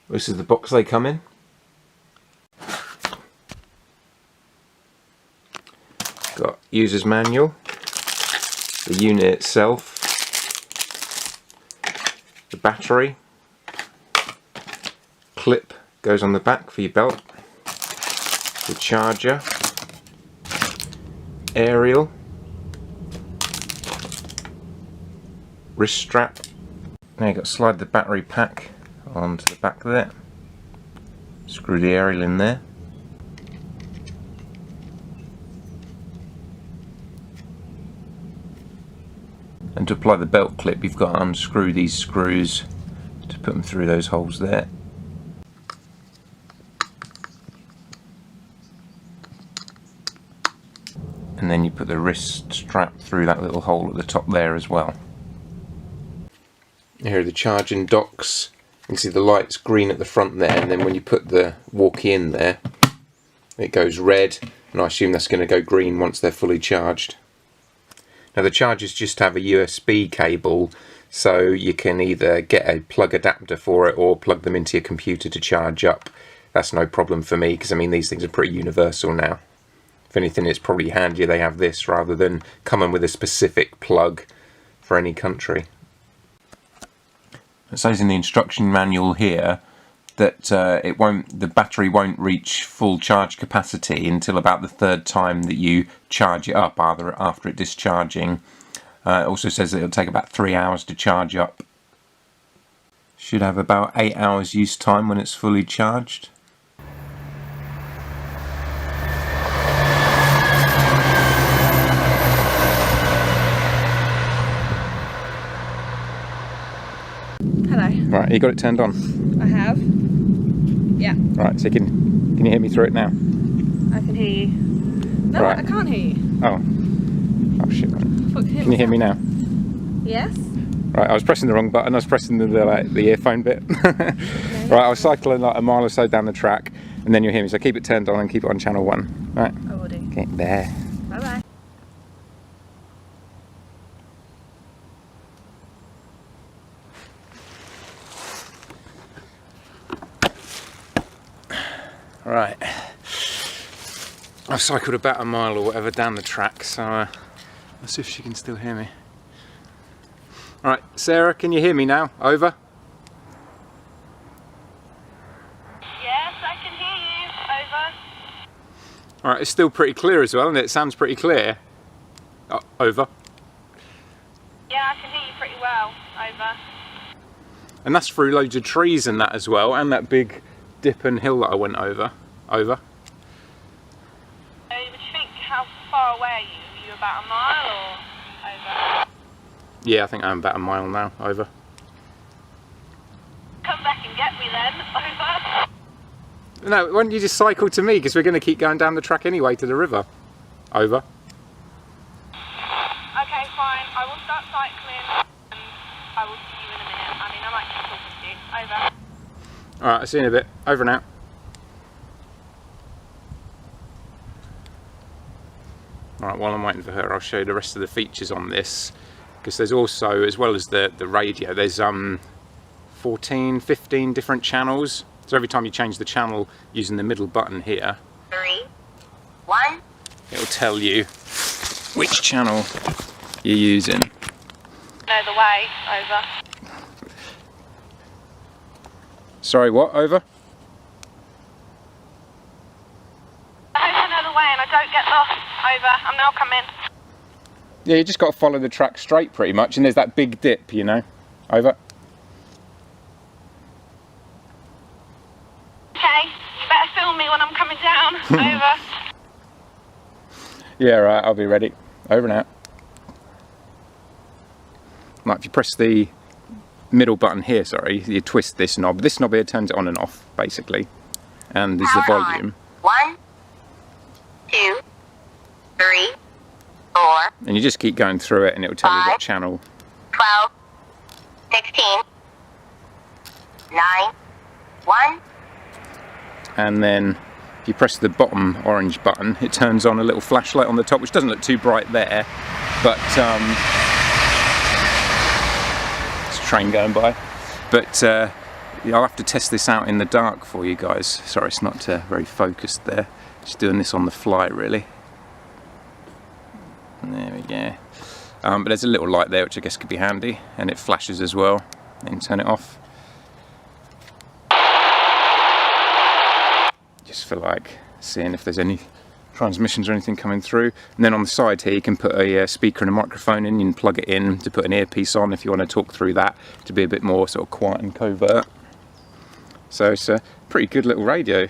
This is the box they come in. Got user's manual, the unit itself, the battery, clip goes on the back for your belt, the charger, aerial, wrist strap. Now you've got to slide the battery pack onto the back there, screw the aerial in there, and to apply the belt clip you've got to unscrew these screws to put them through those holes there. And then you put the wrist strap through that little hole at the top there as well. Here are the charging docks. You can see the light's green at the front there, and then when you put the walkie in there it goes red, and I assume that's going to go green once they're fully charged. Now the chargers just have a USB cable, so you can either get a plug adapter for it or plug them into your computer to charge up. That's no problem for me, because I mean these things are pretty universal now. If anything, it's probably handier they have this rather than coming with a specific plug for any country. It says in the instruction manual here that the battery won't reach full charge capacity until about the third time that you charge it up, either after it discharging. It also says that it'll take about 3 hours to charge up. Should have about 8 hours use time when it's fully charged. Hello. Right, you got it turned on? I have. Yeah. Right, so can you hear me through it now? I can hear you. No, right. I can't hear you. Oh shit. Can you hear me now? Yes. Right, I was pressing the wrong button. I was pressing the earphone bit. Right, I was cycling like a mile or so down the track, and then you'll hear me. So keep it turned on and keep it on channel 1. Right. I will do. Okay, there. Bye bye. Right, I've cycled about a mile or whatever down the track, so let's see if she can still hear me. Right, Sarah, can you hear me now? Over. Yes, I can hear you. Over. Alright, it's still pretty clear as well, and it sounds pretty clear. Over. Yeah, I can hear you pretty well. Over. And that's through loads of trees and that as well, and that big dip and hill that I went over. Over. Would you think, how far away are you? Are you about a mile or over? Yeah, I think I'm about a mile now. Over. Come back and get me then. Over. No, why don't you just cycle to me, because we're going to keep going down the track anyway to the river. Over. Okay, fine. I will start cycling and I will see you in a minute. I mean, I might keep talking to you. Over. Alright, I'll see you in a bit. Over and out. Alright, while I'm waiting for her, I'll show you the rest of the features on this. Because there's also, as well as the radio, there's 14, 15 different channels. So every time you change the channel using the middle button here, 3, 1. it'll tell you which channel you're using. Know the way. Over. Sorry, what? Over? I hope I know the way and I don't get lost. Over. I'm now coming. Yeah, you just got to follow the track straight pretty much, and there's that big dip, you know. Over. Okay, you better film me when I'm coming down. Over. Yeah, right, I'll be ready. Over and out. Right, if you press the middle button here, sorry, you twist this knob. This knob here turns it on and off, basically. And there's the volume. 1, 2, 3, 4. And you just keep going through it and it'll tell you 5, what channel. 12, 16, 9, 1. And then if you press the bottom orange button, it turns on a little flashlight on the top, which doesn't look too bright there, but it's a train going by. But I'll have to test this out in the dark for you guys. Sorry, it's not very focused there. Just doing this on the fly, really. There we go. But there's a little light there, which I guess could be handy, and it flashes as well. Then turn it off. Just for like seeing if there's any transmissions or anything coming through. And then on the side here you can put a speaker and a microphone in. You can plug it in to put an earpiece on if you want to talk through that, to be a bit more sort of quiet and covert. So it's a pretty good little radio.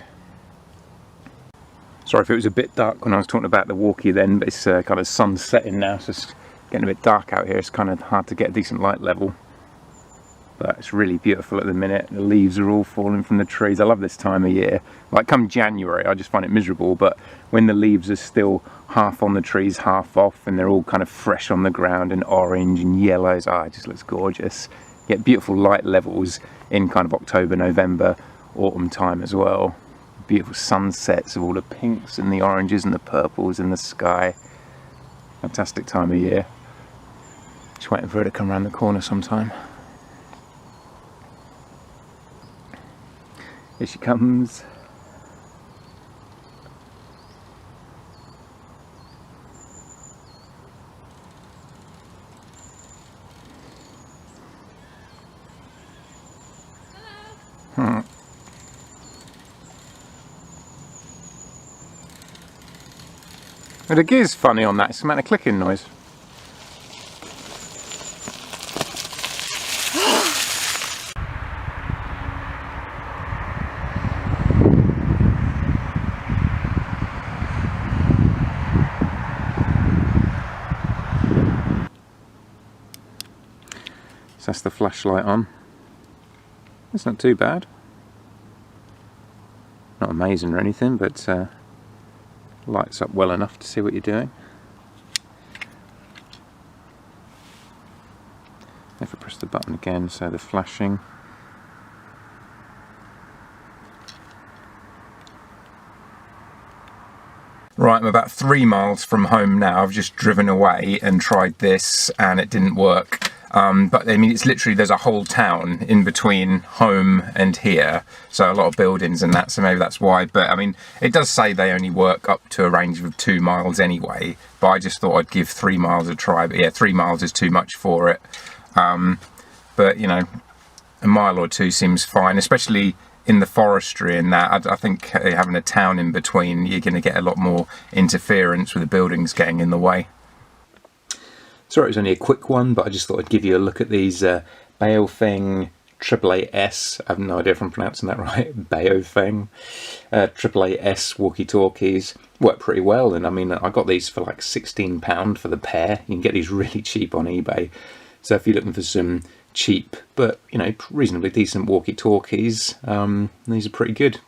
Sorry if it was a bit dark when I was talking about the walkie then, but it's kind of sun setting now, so it's getting a bit dark out here. It's kind of hard to get a decent light level. But it's really beautiful at the minute. The leaves are all falling from the trees. I love this time of year. Like come January, I just find it miserable, but when the leaves are still half on the trees, half off, and they're all kind of fresh on the ground and orange and yellows, it just looks gorgeous. You get beautiful light levels in kind of October, November, autumn time as well. Beautiful sunsets of all the pinks and the oranges and the purples in the sky. Fantastic time of year. Just waiting for her to come around the corner sometime. Here she comes. But the gear's funny on that, it's the amount of clicking noise. So that's the flashlight on. It's not too bad. Not amazing or anything, but lights up well enough to see what you're doing. If I press the button again, so the flashing. Right, I'm about 3 miles from home now. I've just driven away and tried this and it didn't work. But I mean, it's literally, there's a whole town in between home and here, so a lot of buildings and that, so maybe that's why. But I mean, it does say they only work up to a range of 2 miles anyway, but I just thought I'd give 3 miles a try. But yeah, 3 miles is too much for it. But you know, a mile or two seems fine, especially in the forestry and that. I think having a town in between, you're going to get a lot more interference with the buildings getting in the way. Sorry it was only a quick one, but I just thought I'd give you a look at these Baofeng AAA-S. I have no idea if I'm pronouncing that right. Baofeng AAA-S walkie-talkies work pretty well, and I mean, I got these for like £16 for the pair. You can get these really cheap on eBay. So if you're looking for some cheap but, you know, reasonably decent walkie-talkies, these are pretty good.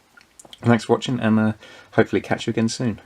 Thanks for watching, and hopefully catch you again soon.